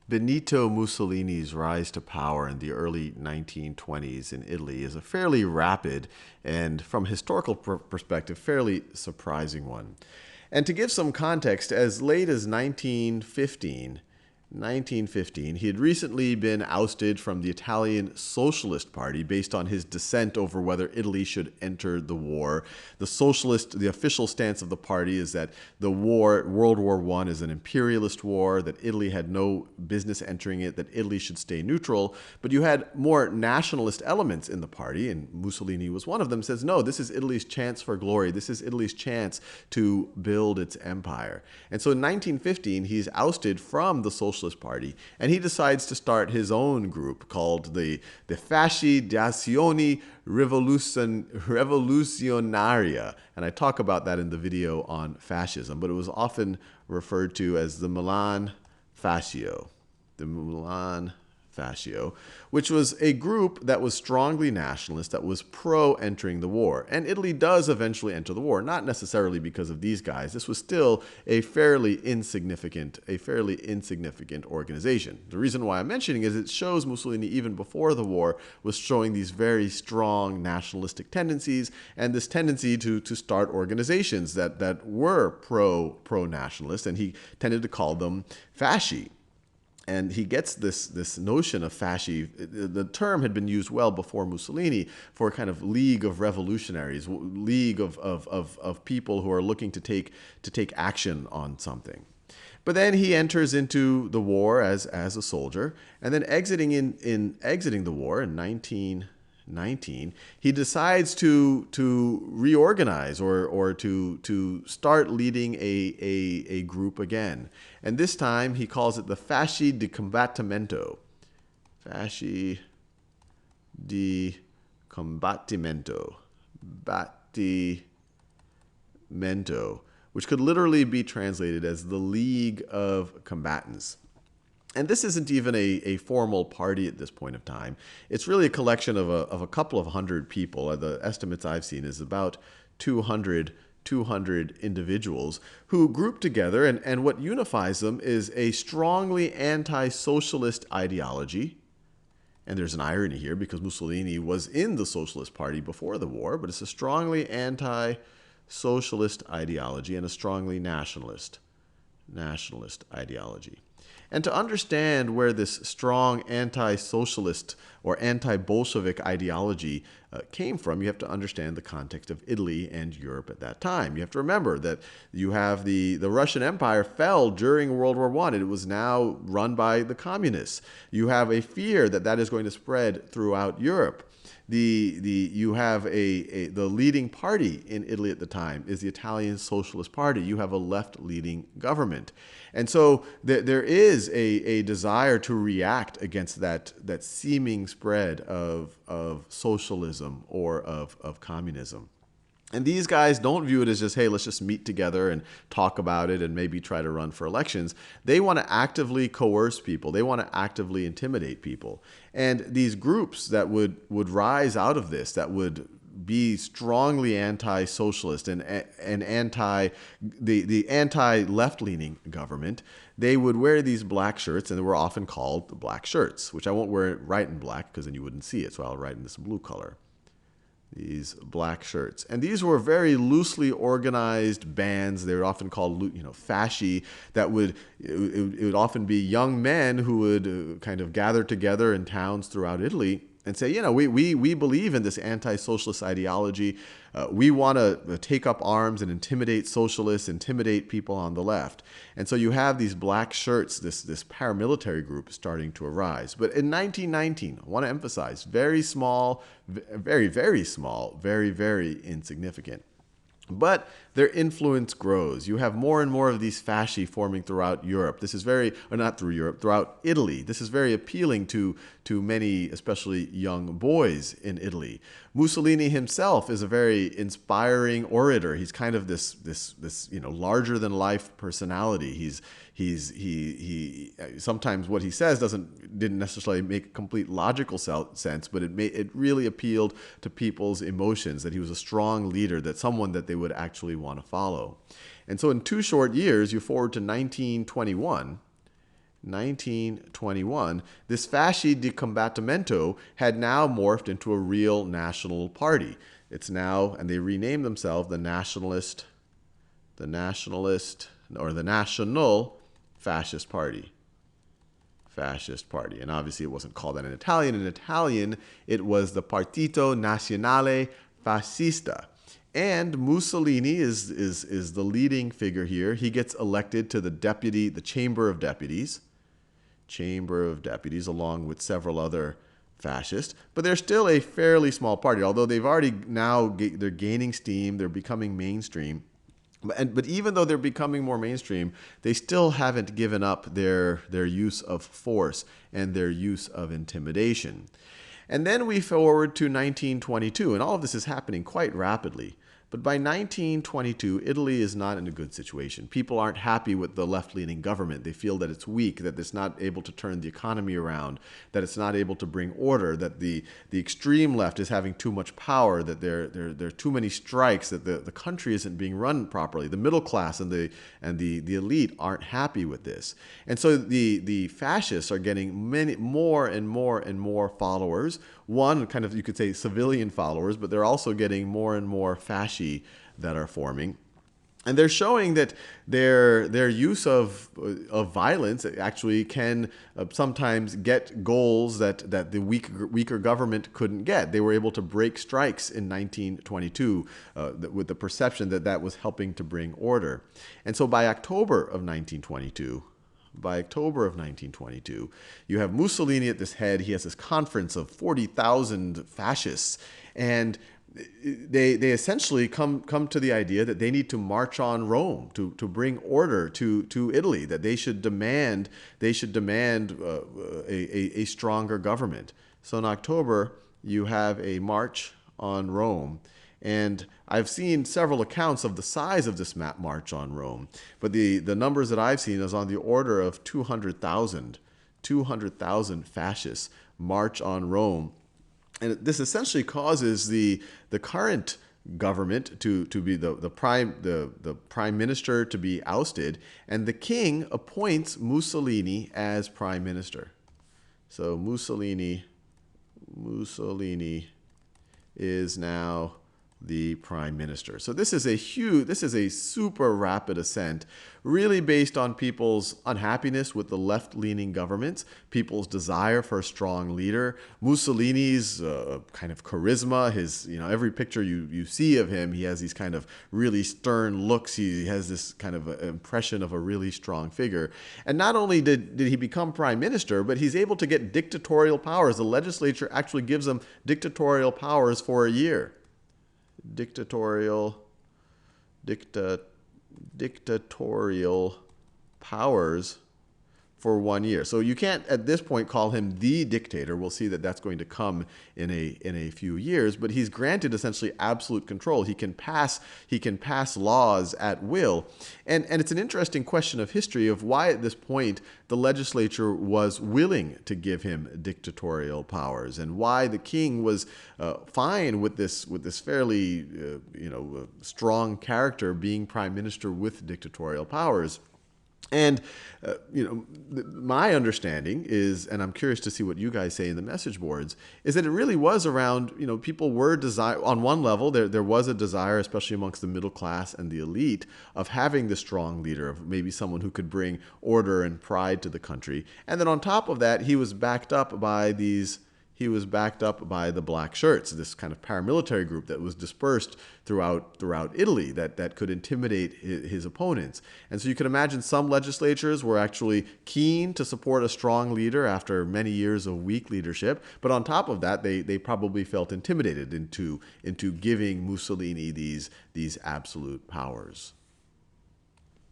Benito Mussolini's rise to power in the early 1920s in Italy is a fairly rapid and, from a historical perspective, fairly surprising one. And to give some context, as late as 1915, he had recently been ousted from the Italian Socialist Party based on his dissent over whether Italy should enter the war. The official stance of the party is that the war, World War I, is an imperialist war, that Italy had no business entering it, that Italy should stay neutral. But you had more nationalist elements in the party, and Mussolini was one of them, says, no, this is Italy's chance for glory. This is Italy's chance to build its empire. And so in 1915, he's ousted from the Socialist Party, and he decides to start his own group called the Fasci d'Azione Revoluzionaria. And I talk about that in the video on fascism, but it was often referred to as the Milan Fascio. The Milan Fascio, which was a group that was strongly nationalist, that was pro-entering the war. And Italy does eventually enter the war, not necessarily because of these guys. This was still a fairly insignificant organization. The reason why I'm mentioning is it shows Mussolini, even before the war, was showing these very strong nationalistic tendencies and this tendency to start organizations that were pro-nationalist, and he tended to call them fasci. And he gets this notion of fasci. The term had been used well before Mussolini for a kind of league of revolutionaries, league of people who are looking to take action on something. But then he enters into the war as a soldier, and then exiting the war in 1919, he decides to reorganize or to start leading a group again. And this time he calls it the Fasci di Combattimento. Fasci di Combattimento. Battimento, which could literally be translated as the League of Combatants. And this isn't even a formal party at this point of time. It's really a collection of a couple of hundred people. The estimates I've seen is about 200 individuals who group together, and what unifies them is a strongly anti-socialist ideology. And there's an irony here because Mussolini was in the Socialist Party before the war, but it's a strongly anti-socialist ideology and a strongly nationalist ideology. And to understand where this strong anti-socialist or anti-Bolshevik ideology came from, you have to understand the context of Italy and Europe at that time. You have to remember that you have the Russian Empire fell during World War I. It was now run by the communists. You have a fear that that is going to spread throughout Europe. You have the leading party in Italy at the time is the Italian Socialist Party. You have a left-leaning government. And so there is a desire to react against that seeming spread of socialism or of communism. And these guys don't view it as just, hey, let's just meet together and talk about it and maybe try to run for elections. They want to actively coerce people. They want to actively intimidate people. And these groups that would rise out of this, that would be strongly anti-socialist and the anti-left-leaning government, they would wear these black shirts, and they were often called the black shirts, which I won't wear right in black because then you wouldn't see it, so I'll write in this blue color. These black shirts. And these were very loosely organized bands. They were often called, fasci, that it would often be young men who would kind of gather together in towns throughout Italy and say, we believe in this anti-socialist ideology. We want to take up arms and intimidate socialists, intimidate people on the left. And so you have these black shirts, this paramilitary group starting to arise. But in 1919, I want to emphasize, very small, very, very small, very, very insignificant. But their influence grows. You have more and more of these fasci forming throughout Europe. This is throughout Italy. This is very appealing to many, especially young boys in Italy. Mussolini himself is a very inspiring orator. He's kind of this larger than life personality. He sometimes what he says didn't necessarily make complete logical sense, but it really appealed to people's emotions, that he was a strong leader, that someone that they would actually want to follow. And so in 2 short years, you forward to 1921, 1921, this Fasci di Combattimento had now morphed into a real national party. It's now, and they renamed themselves the National Fascist Party. Fascist Party. And obviously it wasn't called that in Italian. In Italian, it was the Partito Nazionale Fascista. And Mussolini is the leading figure here. He gets elected to the Chamber of Deputies, along with several other fascists. But they're still a fairly small party, although they're gaining steam, they're becoming mainstream. But even though they're becoming more mainstream, they still haven't given up their use of force and their use of intimidation. And then we forward to 1922, and all of this is happening quite rapidly. But by 1922, Italy is not in a good situation. People aren't happy with the left-leaning government. They feel that it's weak, that it's not able to turn the economy around, that it's not able to bring order, that the extreme left is having too much power, that there are too many strikes, that the country isn't being run properly. The middle class and the elite aren't happy with this. And so the fascists are getting more and more followers. One, kind of, you could say, civilian followers, but they're also getting more and more fasci that are forming. And they're showing that their use of violence actually can sometimes get goals that the weaker government couldn't get. They were able to break strikes in 1922 with the perception that that was helping to bring order. And so by October of 1922, you have Mussolini at this head. He has this conference of 40,000 fascists, and they essentially come to the idea that they need to march on Rome to bring order to Italy, that they should demand a stronger government. So in October, you have a march on Rome. And I've seen several accounts of the size of this march on Rome. But the numbers that I've seen is on the order of 200,000 fascists march on Rome. And this essentially causes the current government to be the prime minister to be ousted, and the king appoints Mussolini as prime minister. So Mussolini is now the prime minister. So this is a super rapid ascent, really based on people's unhappiness with the left-leaning governments, people's desire for a strong leader, Mussolini's kind of charisma, his, every picture you see of him, he has these kind of really stern looks. He has this kind of impression of a really strong figure. And not only did he become prime minister, but he's able to get dictatorial powers. The legislature actually gives him dictatorial powers for a year. Dictatorial powers for 1 year. So you can't at this point call him the dictator. We'll see that that's going to come in a few years, but he's granted essentially absolute control. He can pass laws at will. And it's an interesting question of history of why at this point the legislature was willing to give him dictatorial powers, and why the king was fine with this fairly strong character being prime minister with dictatorial powers. And, my understanding is, and I'm curious to see what you guys say in the message boards, is that it really was around, people were on one level, there was a desire, especially amongst the middle class and the elite, of having the strong leader, of maybe someone who could bring order and pride to the country. And then on top of that, he was backed up by the black shirts, this kind of paramilitary group that was dispersed throughout Italy that could intimidate his opponents. And so you can imagine some legislatures were actually keen to support a strong leader after many years of weak leadership. But on top of that, they probably felt intimidated into giving Mussolini these absolute powers.